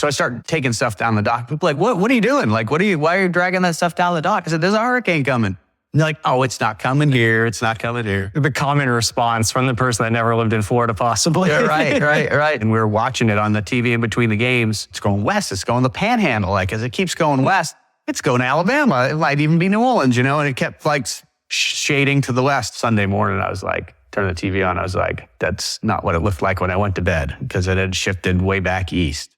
So I started taking stuff down the dock. People are like, what are you doing? Like, why are you dragging that stuff down the dock? I said, there's a hurricane coming. And they're like, oh, it's not coming here. It's not coming here. The common response from the person that never lived in Florida, possibly. Yeah, right. And we were watching it on the TV in between the games. It's going west. It's going the Panhandle. Like, as it keeps going west, it's going to Alabama. It might even be New Orleans, you know? And it kept like shading to the west. Sunday morning, I was like, turn the TV on. I was like, that's not what it looked like when I went to bed, because it had shifted way back east.